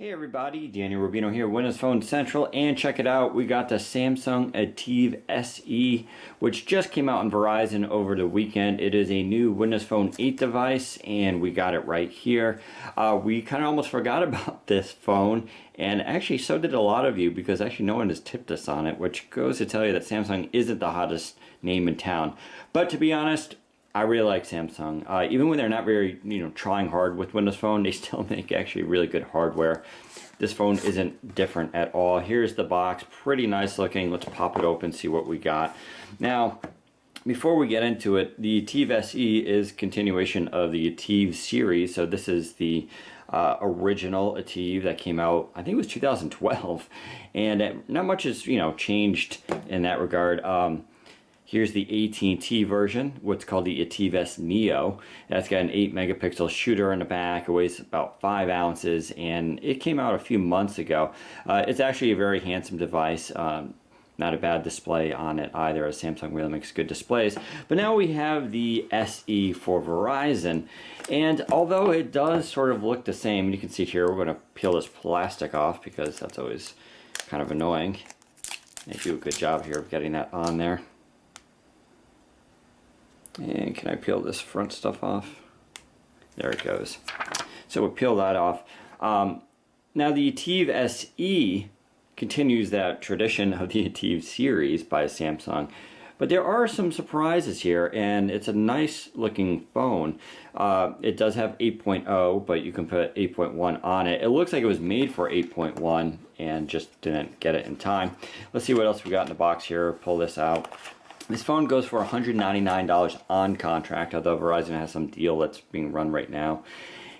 Hey everybody, Daniel Rubino here, Windows Phone Central, and check it out, we got the Samsung ATIV SE, which just came out on Verizon over the weekend. It is a new Windows Phone 8 device, and we got it right here. We kind of almost forgot about this phone, and actually so did a lot of you, because actually no one has tipped us on it, which goes to tell you that Samsung isn't the hottest name in town. But to be honest, I really like Samsung. Even when they're not very, trying hard with Windows Phone, they still make actually really good hardware. This phone isn't different at all. Here's the box, pretty nice looking. Let's pop it open, see what we got. Now, before we get into it, the ATIV SE is continuation of the ATIV series. So this is the original ATIV that came out, I think it was 2012. And not much has, changed in that regard. Here's the AT&T version, what's called the ATIV S Neo. That's got an 8 megapixel shooter in the back. It weighs about 5 ounces, and it came out a few months ago. It's actually a very handsome device. Not a bad display on it either, as Samsung really makes good displays. But now we have the SE for Verizon, and although it does sort of look the same, you can see here, we're going to peel this plastic off because that's always kind of annoying. They do a good job here of getting that on there. And can I peel this front stuff off? There it goes. So we'll peel that off. Now the ATIV SE continues that tradition of the ATIV series by Samsung. But there are some surprises here, and it's a nice looking phone. It does have 8.0, but you can put 8.1 on it. It looks like it was made for 8.1 and just didn't get it in time. Let's see what else we got in the box here. Pull this out. This phone goes for $199 on contract, although Verizon has some deal that's being run right now.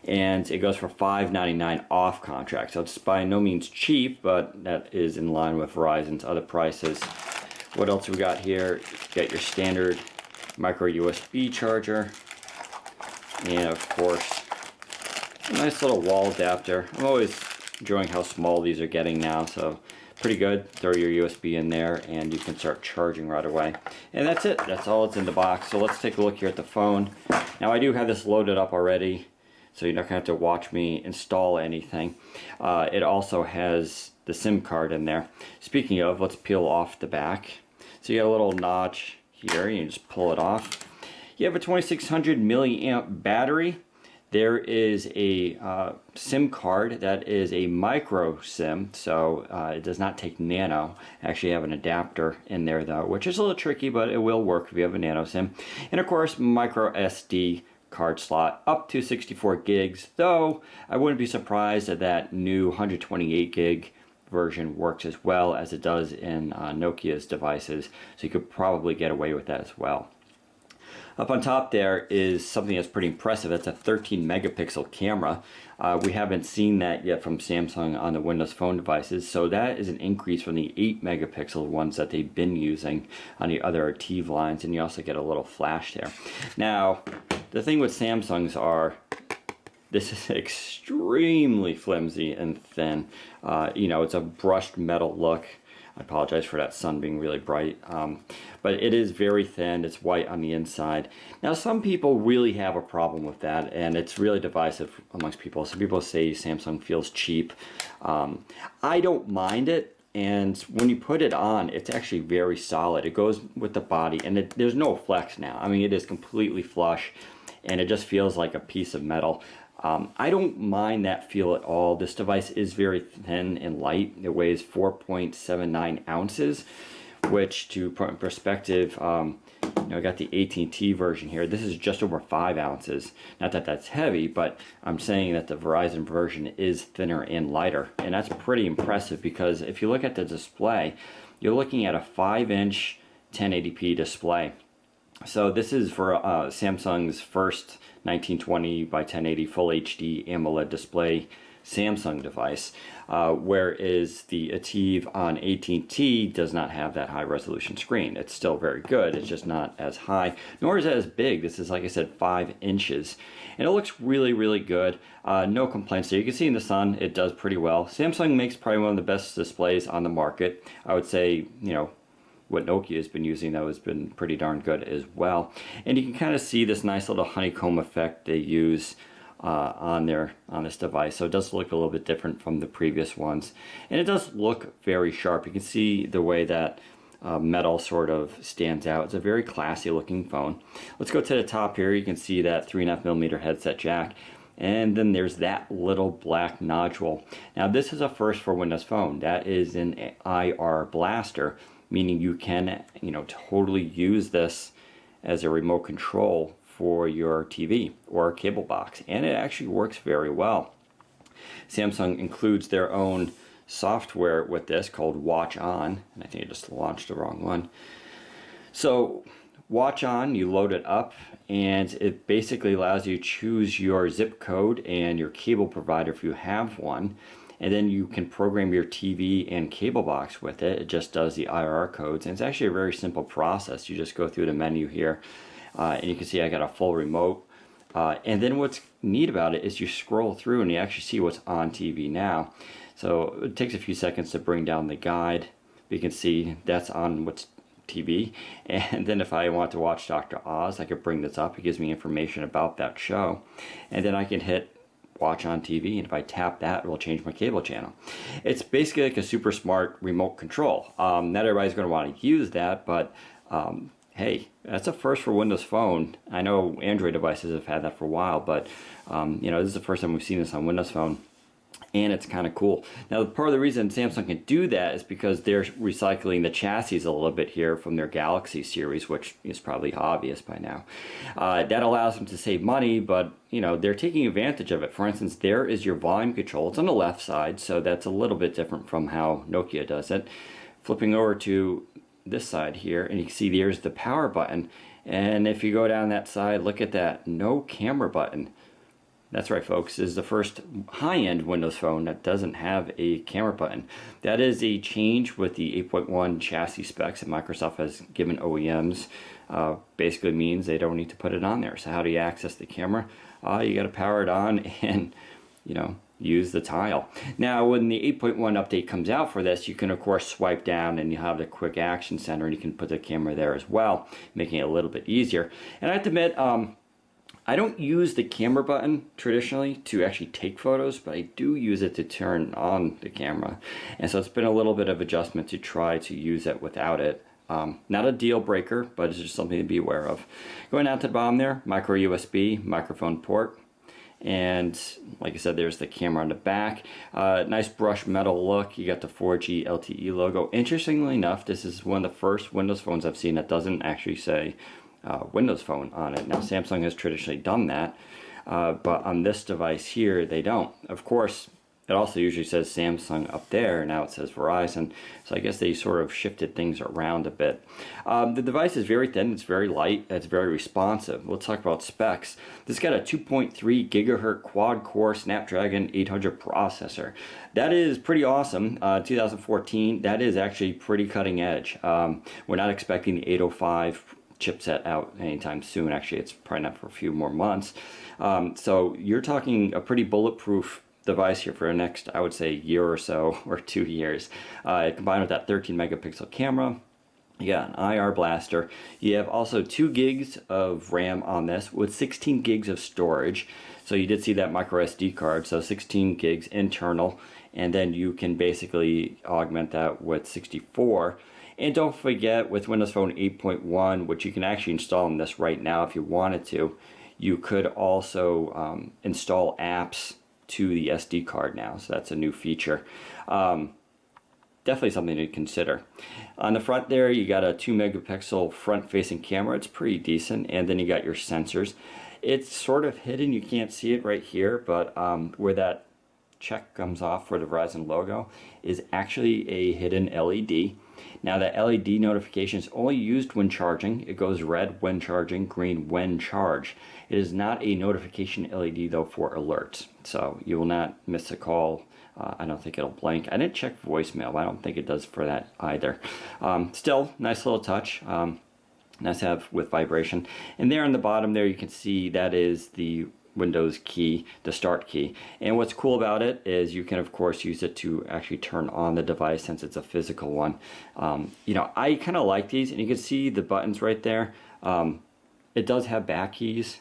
And it goes for $599 off contract. So it's by no means cheap, but that is in line with Verizon's other prices. What else we got here? You get your standard micro USB charger. And of course, a nice little wall adapter. I'm always enjoying how small these are getting now, so pretty good. Throw your USB in there and you can start charging right away. And that's it. That's all that's in the box. So let's take a look here at the phone. Now I do have this loaded up already, so you're not going to have to watch me install anything. It also has the SIM card in there. Speaking of, let's peel off the back. So you got a little notch here. You can just pull it off. You have a 2600 milliamp battery. There is a SIM card that is a micro SIM, so it does not take nano. I actually have an adapter in there though, which is a little tricky, but it will work if you have a nano SIM. And of course, micro SD card slot up to 64 gigs, though I wouldn't be surprised that that new 128 gig version works as well as it does in Nokia's devices, so you could probably get away with that as well. Up on top there is something that's pretty impressive. It's a 13 megapixel camera. We haven't seen that yet from Samsung on the Windows Phone devices, so that is an increase from the 8 megapixel ones that they've been using on the other ATIV lines, and you also get a little flash there. Now, the thing with Samsungs are, this is extremely flimsy and thin. It's a brushed metal look. I apologize for that sun being really bright, but it is very thin. It's white on the inside. Now, some people really have a problem with that, and it's really divisive amongst people. Some people say Samsung feels cheap. I don't mind it, and when you put it on, it's actually very solid. It goes with the body, and there's no flex now. I mean, it is completely flush, and it just feels like a piece of metal. I don't mind that feel at all. This device is very thin and light. It weighs 4.79 ounces, which, to put in perspective, I got the AT&T version here. This is just over 5 ounces. Not that that's heavy, but I'm saying that the Verizon version is thinner and lighter. And that's pretty impressive, because if you look at the display, you're looking at a 5-inch 1080p display. So this is for Samsung's first 1920 by 1080 Full HD AMOLED display Samsung device, whereas the ATIV on AT&T does not have that high resolution screen. It's still very good, it's just not as high, nor is it as big. This is, like I said, 5 inches. And it looks really, really good. No complaints there. You can see in the sun, it does pretty well. Samsung makes probably one of the best displays on the market. I would say, what Nokia has been using, though, has been pretty darn good as well. And you can kind of see this nice little honeycomb effect they use on this device, so it does look a little bit different from the previous ones, and it does look very sharp. You can see the way that metal sort of stands out. It's a very classy looking phone. Let's go to the top here. You can see that 3.5mm headset jack, and then there's that little black nodule. Now this is a first for Windows Phone. That is an IR blaster, meaning you can, totally use this as a remote control for your TV or cable box, and it actually works very well. Samsung includes their own software with this called Watch On, and I think I just launched the wrong one. So Watch On, you load it up, and it basically allows you to choose your zip code and your cable provider if you have one, and then you can program your TV and cable box with it. It just does the IR codes, and it's actually a very simple process. You just go through the menu here, and you can see I got a full remote. And then what's neat about it is you scroll through and you actually see what's on TV now. So it takes a few seconds to bring down the guide. You can see that's on what's TV. And then if I want to watch Dr. Oz, I could bring this up. It gives me information about that show. And then I can hit Watch on TV, and if I tap that, it will change my cable channel. It's basically like a super smart remote control. Not everybody's going to want to use that, but hey, that's a first for Windows Phone. I know Android devices have had that for a while, but this is the first time we've seen this on Windows Phone, and it's kind of cool. Now, part of the reason Samsung can do that is because they're recycling the chassis a little bit here from their Galaxy series, which is probably obvious by now. That allows them to save money, but they're taking advantage of it. For instance, there is your volume control. It's on the left side, so that's a little bit different from how Nokia does it. Flipping over to this side here, and you can see there's the power button, and if you go down that side, look at that, no camera button. That's right, folks, this is the first high-end Windows Phone that doesn't have a camera button. That is a change with the 8.1 chassis specs that Microsoft has given OEMs. Basically means they don't need to put it on there. So how do you access the camera? You got to power it on and use the tile. Now, when the 8.1 update comes out for this, you can of course swipe down and you have the quick action center, and you can put the camera there as well, making it a little bit easier. And I have to admit, I don't use the camera button traditionally to actually take photos, but I do use it to turn on the camera. And so it's been a little bit of adjustment to try to use it without it. Not a deal breaker, but it's just something to be aware of. Going down to the bottom there, micro USB, microphone port. And like I said, there's the camera on the back. Nice brushed metal look. You got the 4G LTE logo. Interestingly enough, this is one of the first Windows phones I've seen that doesn't actually say Windows Phone on it. Now, Samsung has traditionally done that, but on this device here, they don't. Of course, it also usually says Samsung up there. Now it says Verizon. So I guess they sort of shifted things around a bit. The device is very thin. It's very light. It's very responsive. Let's talk about specs. This got a 2.3 gigahertz quad-core Snapdragon 800 processor. That is pretty awesome. 2014. That is actually pretty cutting edge. We're not expecting the 805 chipset out anytime soon. Actually, it's probably not for a few more months. So you're talking a pretty bulletproof device here for the next, I would say, year or so, or 2 years. Combined with that 13 megapixel camera, you got an IR blaster. You have also 2 gigs of RAM on this with 16 gigs of storage. So you did see that micro SD card, so 16 gigs internal, and then you can basically augment that with 64. And don't forget, with Windows Phone 8.1, which you can actually install on this right now if you wanted to, you could also install apps to the SD card now. So that's a new feature. Definitely something to consider. On the front there, you got a 2 megapixel front facing camera. It's pretty decent. And then you got your sensors. It's sort of hidden. You can't see it right here, but where that check comes off for the Verizon logo is actually a hidden LED. Now, that LED notification is only used when charging. It goes red when charging, green when charged. It is not a notification LED though for alerts, so you will not miss a call. I don't think it'll blink. I didn't check voicemail, but I don't think it does for that either. Still, nice little touch. Nice to have with vibration. And there on the bottom there, you can see that is the Windows key, the start key. And what's cool about it is you can of course use it to actually turn on the device since it's a physical one. I kind of like these, and you can see the buttons right there. It does have back keys.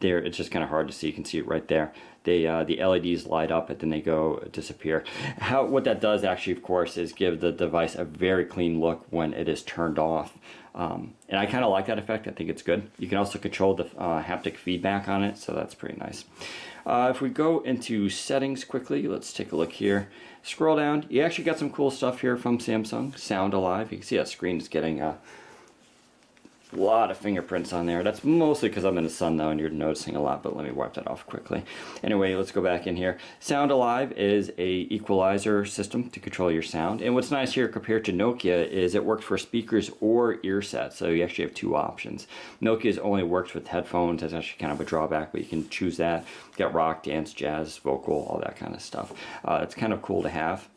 there, it's just kind of hard to see. You can see it right there. They the LEDs light up and then they go disappear. What that does actually, of course, is give the device a very clean look when it is turned off. And I kind of like that effect. I think it's good. You can also control the haptic feedback on it, so that's pretty nice. If we go into settings quickly, let's take a look here. Scroll down. You actually got some cool stuff here from Samsung. Sound Alive. You can see that screen is getting a lot of fingerprints on there. That's mostly because I'm in the sun though and you're noticing a lot, but let me wipe that off quickly. Anyway, let's go back in here. Sound Alive is a equalizer system to control your sound. And what's nice here compared to Nokia is it works for speakers or ear sets. So you actually have two options. Nokia's only works with headphones. That's actually kind of a drawback, but you can choose that. You got rock, dance, jazz, vocal, all that kind of stuff. It's kind of cool to have.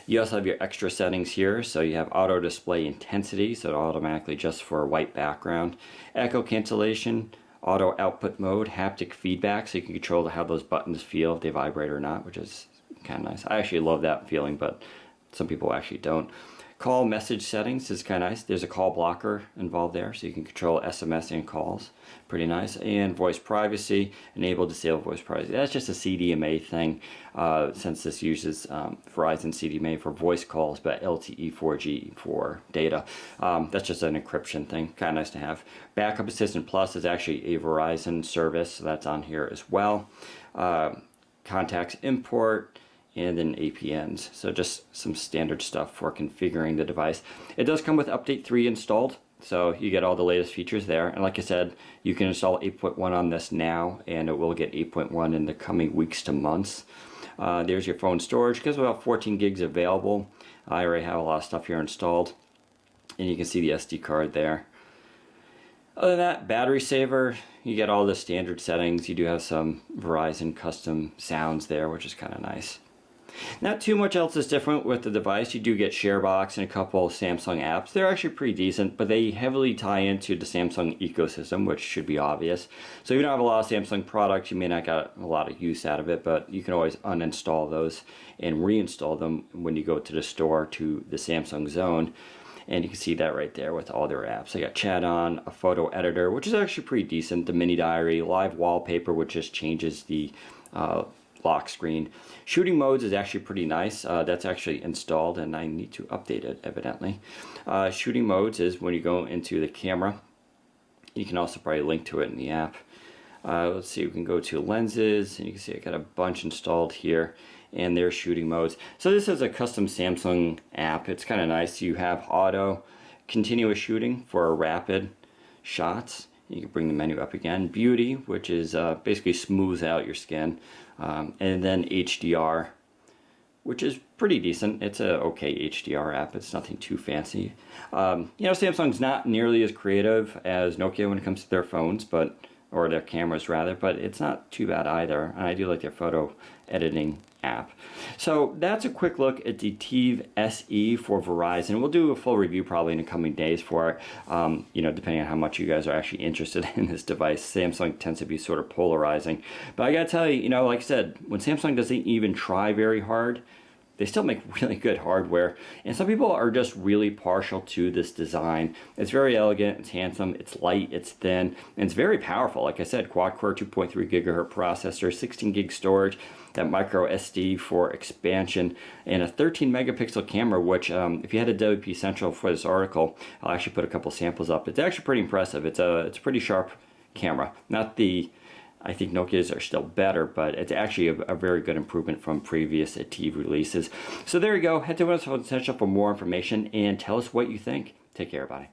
You also have your extra settings here, so you have auto display intensity, so it automatically adjusts for a white background, echo cancellation, auto output mode, haptic feedback, so you can control how those buttons feel, if they vibrate or not, which is kind of nice. I actually love that feeling, but some people actually don't. Call message settings is kind of nice. There's a call blocker involved there, so you can control SMS and calls. Pretty nice. And voice privacy, enable, disable voice privacy. That's just a CDMA thing, since this uses Verizon CDMA for voice calls, but LTE 4G for data. That's just an encryption thing. Kind of nice to have. Backup Assistant Plus is actually a Verizon service, so that's on here as well. Contacts import, and then APNs. So just some standard stuff for configuring the device. It does come with Update 3 installed, so you get all the latest features there. And like I said, you can install 8.1 on this now, and it will get 8.1 in the coming weeks to months. There's your phone storage, because about 14 gigs available. I already have a lot of stuff here installed, and you can see the SD card there. Other than that, battery saver, you get all the standard settings. You do have some Verizon custom sounds there, which is kind of nice. Not too much else is different with the device. You do get ShareBox and a couple of Samsung apps. They're actually pretty decent, but they heavily tie into the Samsung ecosystem, which should be obvious. So if you don't have a lot of Samsung products, you may not get a lot of use out of it, but you can always uninstall those and reinstall them when you go to the store to the Samsung Zone. And you can see that right there with all their apps. I got Chat On, a photo editor, which is actually pretty decent, the mini diary, live wallpaper, which just changes the lock screen. Shooting modes is actually pretty nice. That's actually installed and I need to update it evidently. Shooting modes is when you go into the camera. You can also probably link to it in the app. Let's see, we can go to lenses and you can see I got a bunch installed here and there's shooting modes. So this is a custom Samsung app. It's kind of nice. You have auto, continuous shooting for rapid shots. You can bring the menu up again. Beauty, which is basically smooths out your skin. And then HDR, which is pretty decent. It's a okay HDR app. It's nothing too fancy. You know, Samsung's not nearly as creative as Nokia when it comes to their phones, or their cameras rather, but it's not too bad either. And I do like their photo editing app. So that's a quick look at the TiV SE for Verizon. We'll do a full review probably in the coming days for it, you know, depending on how much you guys are actually interested in this device. Samsung tends to be sort of polarizing. But I gotta tell you, you know, like I said, when Samsung doesn't even try very hard, they still make really good hardware. And some people are just really partial to this design. It's very elegant, it's handsome, it's light, it's thin, and it's very powerful. Like I said, quad-core 2.3 gigahertz processor, 16 gig storage, that micro SD for expansion, and a 13 megapixel camera, which if you had a WP Central for this article, I'll actually put a couple samples up. It's actually pretty impressive. It's a pretty sharp camera. Not the, I think Nokia's are still better, but it's actually a very good improvement from previous TiV releases. So there you go. Head to Windows Phone Essential for more information and tell us what you think. Take care, everybody.